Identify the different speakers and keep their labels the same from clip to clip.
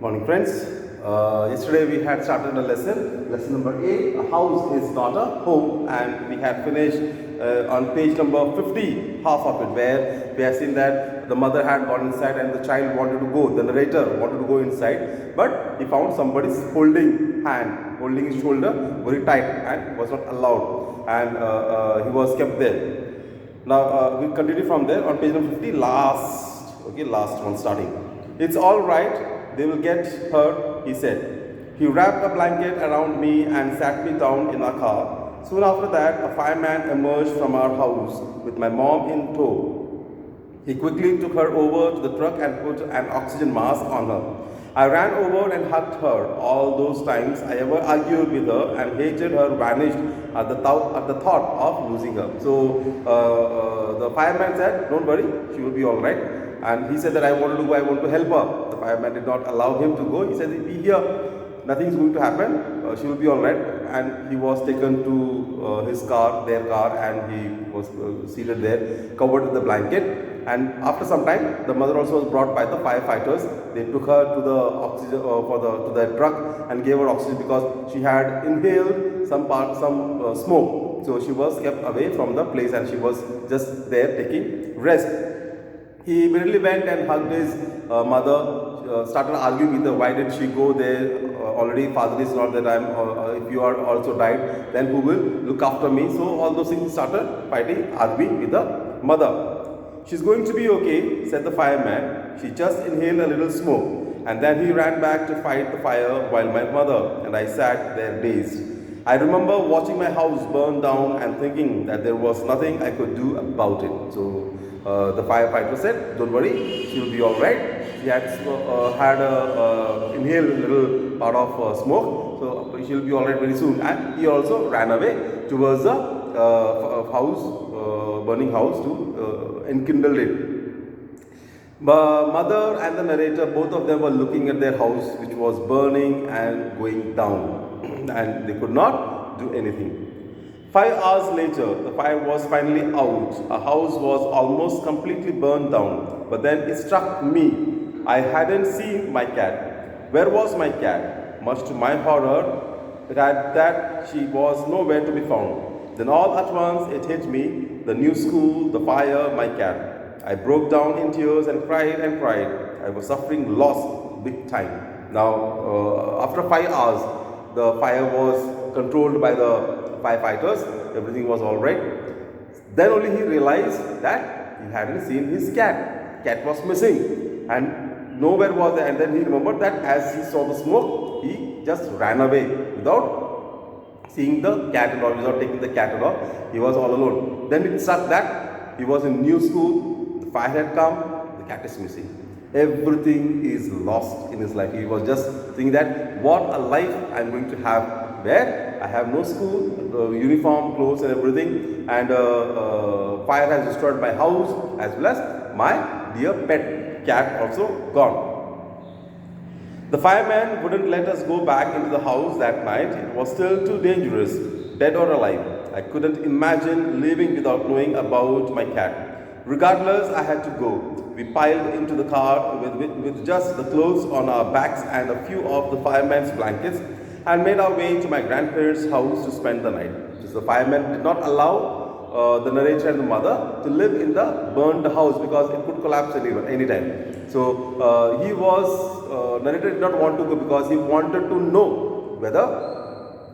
Speaker 1: Morning friends. Yesterday we had started a lesson number 8. A house is not a home, and we had finished on page number 50, half of it, where we have seen that the mother had gone inside and the child wanted to go, the narrator wanted to go inside, but he found somebody's holding his shoulder very tight and was not allowed, and he was kept there. Now we continue from there on page number 50, last one starting. It's all right, they will get hurt, he said. He wrapped a blanket around me and sat me down in a car. Soon after that, a fireman emerged from our house with my mom in tow. He quickly took her over to the truck and put an oxygen mask on her. I ran over and hugged her. All those times I ever argued with her and hated her vanished at the thought of losing her. So the fireman said, "Don't worry, she will be all right." And he said that I want to help her. The fireman did not allow him to go. He said, "Be here. Nothing is going to happen. She will be all right." And he was taken to their car, and he was seated there, covered with the blanket. And after some time, the mother also was brought by the firefighters. They took her to the oxygen to the truck and gave her oxygen because she had inhaled some smoke. So she was kept away from the place, and she was just there taking rest. He immediately went and hugged his mother, started arguing with her, why did she go there? Already father is not there, if you are also died, then who will look after me? So all those things started fighting, arguing with the mother. She's going to be okay, said the fireman. She just inhaled a little smoke. And then he ran back to fight the fire while my mother and I sat there dazed. I remember watching my house burn down and thinking that there was nothing I could do about it. So the firefighter said, "Don't worry, she will be all right." She had inhaled a little part of smoke, so she will be all right very soon. And he also ran away towards the burning house to enkindle it. The mother and the narrator, both of them were looking at their house, which was burning and going down, and they could not do anything. 5 hours later, the fire was finally out. Our house was almost completely burned down. But then it struck me. I hadn't seen my cat. Where was my cat? Much to my horror, that she was nowhere to be found. Then all at once it hit me, the new school, the fire, my cat. I broke down in tears and cried and cried. I was suffering loss big time. Now, after 5 hours, the fire was controlled by the firefighters. Everything was all right. Then only he realized that he hadn't seen his cat. Cat was missing, and nowhere was there. And then he remembered that as he saw the smoke, he just ran away without seeing the cat at all, without taking the cat at all. He was all alone. Then it struck that he was in new school. The fire had come. The cat is missing. Everything is lost in his life. He was just thinking that what a life I'm going to have, where I have no school, uniform, clothes and everything, and fire has destroyed my house as well as my dear pet cat also gone. The fireman wouldn't let us go back into the house that night. It was still too dangerous, dead or alive. I couldn't imagine living without knowing about my cat. Regardless, I had to go. We piled into the car with just the clothes on our backs and a few of the fireman's blankets, and made our way to my grandparents' house to spend the night. So the fireman did not allow the narrator and the mother to live in the burned house because it could collapse anytime. So narrator did not want to go because he wanted to know whether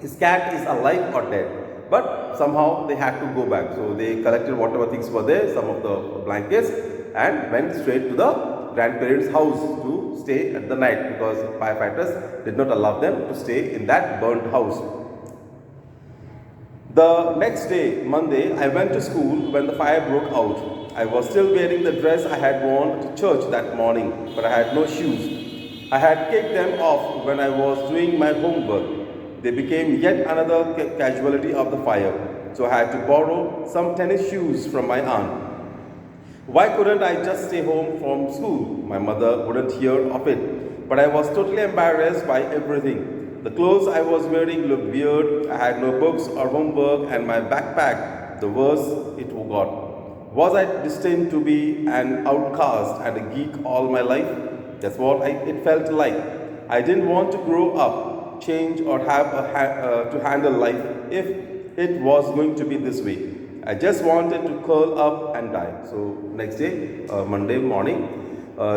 Speaker 1: his cat is alive or dead. But somehow they had to go back. So they collected whatever things were there, some of the blankets, and went straight to the grandparents' house to stay at the night because firefighters did not allow them to stay in that burnt house. The next day, Monday, I went to school when the fire broke out. I was still wearing the dress I had worn to church that morning, but I had no shoes. I had kicked them off when I was doing my homework. They became yet another casualty of the fire, so I had to borrow some tennis shoes from my aunt. Why couldn't I just stay home from school? My mother wouldn't hear of it, but I was totally embarrassed by everything. The clothes I was wearing looked weird. I had no books or homework, and my backpack, the worse it got. Was I destined to be an outcast and a geek all my life? That's what it felt like. I didn't want to grow up, change, or have to handle life if it was going to be this way. I just wanted to curl up and die. So next day, Monday morning,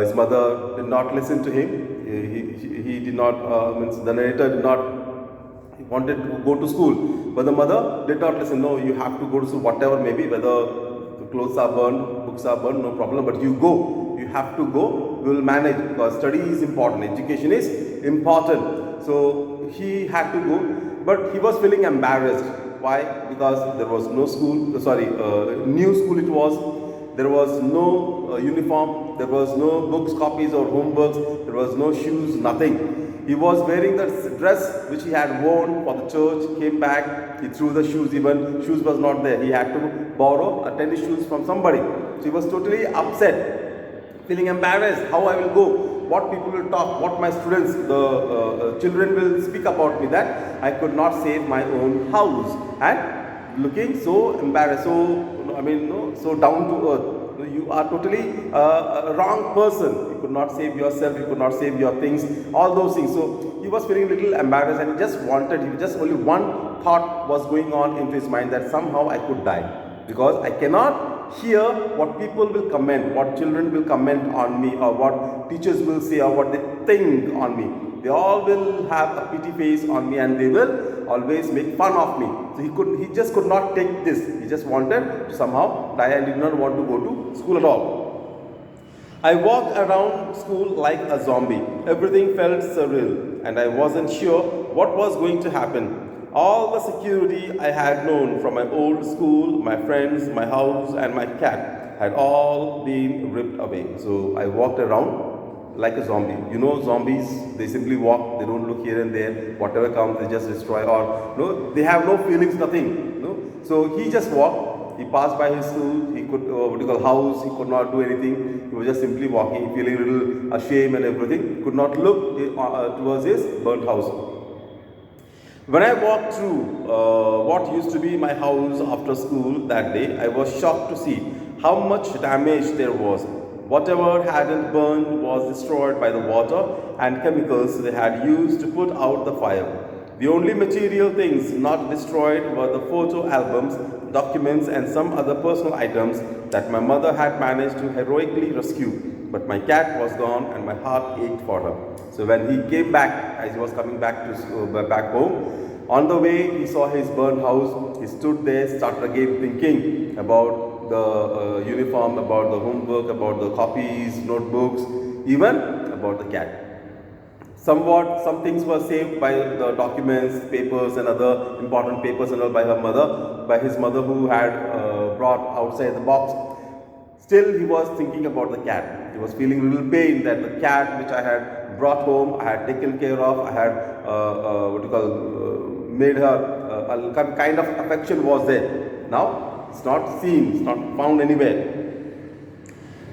Speaker 1: his mother did not listen to him. He did not, means the narrator did not, he wanted to go to school, but the mother did not listen. No, you have to go to school, whatever maybe, whether the clothes are burned, books are burned, no problem, but you go. You have to go. We will manage, because study is important, education is important. So he had to go, but he was feeling embarrassed. Why? Because there was no school, new school it was. There was no uniform, there was no books, copies or homeworks, there was no shoes, nothing. He was wearing the dress which he had worn for the church, came back, he threw the shoes, even shoes was not there. He had to borrow a tennis shoes from somebody. So he was totally upset, feeling embarrassed, how I will go, what people will talk, what my students, the children will speak about me, that I could not save my own house, and looking so embarrassed, so down to earth. You are totally a wrong person. You could not save yourself, you could not save your things, all those things. So he was feeling a little embarrassed, and only one thought was going on into his mind, that somehow I could die, because I cannot hear what people will comment, what children will comment on me, or what teachers will say, or what they think on me. They all will have a pity face on me, and they will always make fun of me. So he just could not take this. He just wanted to somehow die, and did not want to go to school at all. I walked around school like a zombie. Everything felt surreal, and I wasn't sure what was going to happen. All the security I had known from my old school, my friends, my house, and my cat had all been ripped away. So I walked around like a zombie. You know, zombies, they simply walk, they don't look here and there, whatever comes, they just destroy, or no, they have no feelings, nothing. No? So he just walked, he passed by his school, he could, house, he could not do anything, he was just simply walking, feeling a little ashamed and everything, could not look towards his burnt house. When I walked through what used to be my house after school that day, I was shocked to see how much damage there was. Whatever hadn't burned was destroyed by the water and chemicals they had used to put out the fire. The only material things not destroyed were the photo albums, documents, and some other personal items that my mother had managed to heroically rescue. But my cat was gone, and my heart ached for her. So when he came back, as he was coming back home, on the way he saw his burned house. He stood there, started again thinking about the uniform, about the homework, about the copies, notebooks, even about the cat. Some things were saved by the documents, papers, and other important papers and all by his mother, who had brought outside the box. Still, he was thinking about the cat. He was feeling a little pain that the cat which I had brought home, I had taken care of, I had made her a kind of affection was there. Now it's not seen, it's not found anywhere.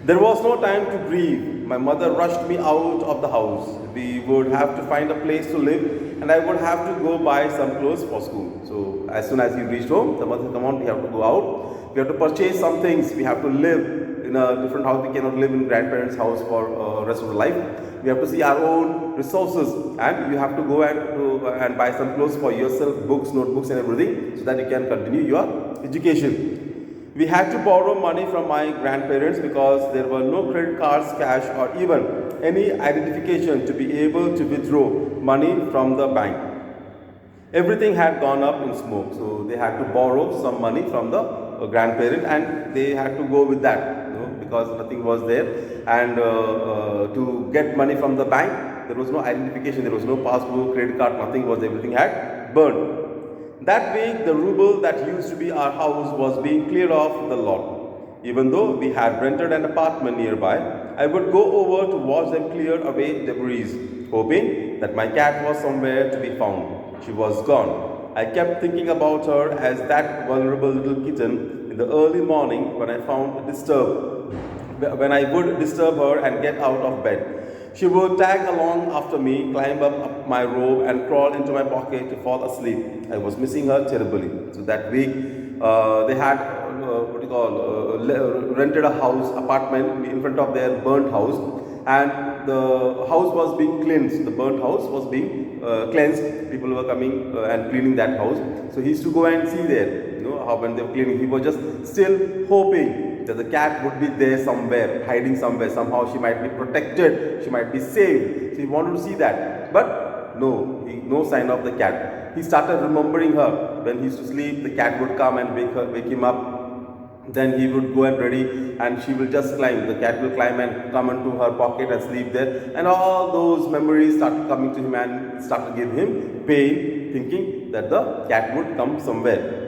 Speaker 1: There was no time to grieve. My mother rushed me out of the house. We would have to find a place to live, and I would have to go buy some clothes for school. So as soon as he reached home, the mother said, "Come on, we have to go out. We have to purchase some things. We have to live in a different house. We cannot live in grandparents' house for rest of the life. We have to see our own resources, and you have to go and buy some clothes for yourself, books, notebooks, and everything, so that you can continue your education." We had to borrow money from my grandparents because there were no credit cards, cash, or even any identification to be able to withdraw money from the bank. Everything had gone up in smoke, so they had to borrow some money from the grandparent, and they had to go with that, because nothing was there. And to get money from the bank, there was no identification, there was no passbook, credit card, nothing was, everything had burned. That week, the ruble that used to be our house was being cleared off the lot. Even though we had rented an apartment nearby, I would go over to watch them clear away debris, hoping that my cat was somewhere to be found. She was gone. I kept thinking about her as that vulnerable little kitten in the early morning when I would disturb her and get out of bed. She would tag along after me, climb up my robe, and crawl into my pocket to fall asleep. I was missing her terribly. So that week, they had rented a apartment in front of their burnt house, and the house was being cleansed. The burnt house was being cleansed. People were coming and cleaning that house. So he used to go and see there, how when they were cleaning. He was just still hoping that the cat would be there somewhere, hiding somewhere. Somehow she might be protected, she might be saved. So he wanted to see that. But no sign of the cat. He started remembering her. When he used to sleep, the cat would come and wake him up. Then he would go and ready, and she will just climb. The cat will climb and come into her pocket and sleep there. And all those memories started coming to him and started to give him pain, thinking that the cat would come somewhere.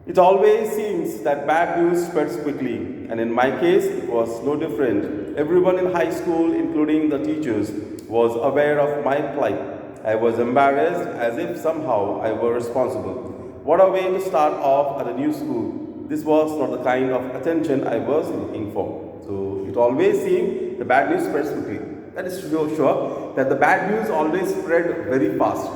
Speaker 1: It always seems that bad news spreads quickly, and in my case, it was no different. Everyone in high school, including the teachers, was aware of my plight. I was embarrassed as if somehow I were responsible. What a way to start off at a new school. This was not the kind of attention I was looking for. So it always seemed the bad news spreads quickly. That is sure that the bad news always spread very fast.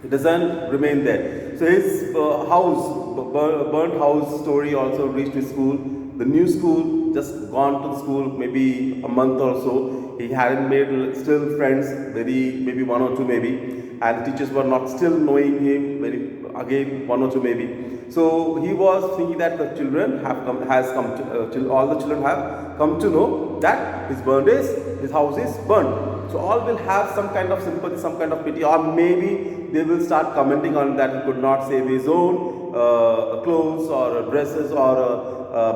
Speaker 1: It doesn't remain there. So his burnt house story also reached his school. The new school, just gone to the school maybe a month or so. He hadn't made still friends, maybe one or two maybe. And the teachers were not still knowing him, again one or two maybe. So he was thinking that the children all the children have come to know that his house is burnt. So all will have some kind of sympathy, some kind of pity, or maybe they will start commenting on that he could not save his own clothes or dresses or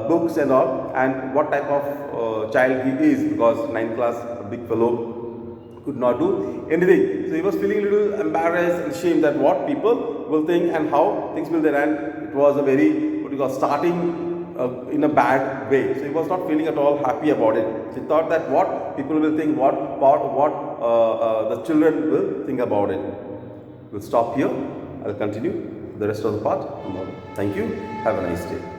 Speaker 1: books and all, and what type of child he is, because 9th class, a big fellow, could not do anything. So he was feeling a little embarrassed and ashamed that what people will think and how things will be. And it was a very, starting in a bad way. So he was not feeling at all happy about it. So he thought that what people will think, what the children will think about it. We'll stop here. I'll continue the rest of the part tomorrow. Thank you. Have a nice day.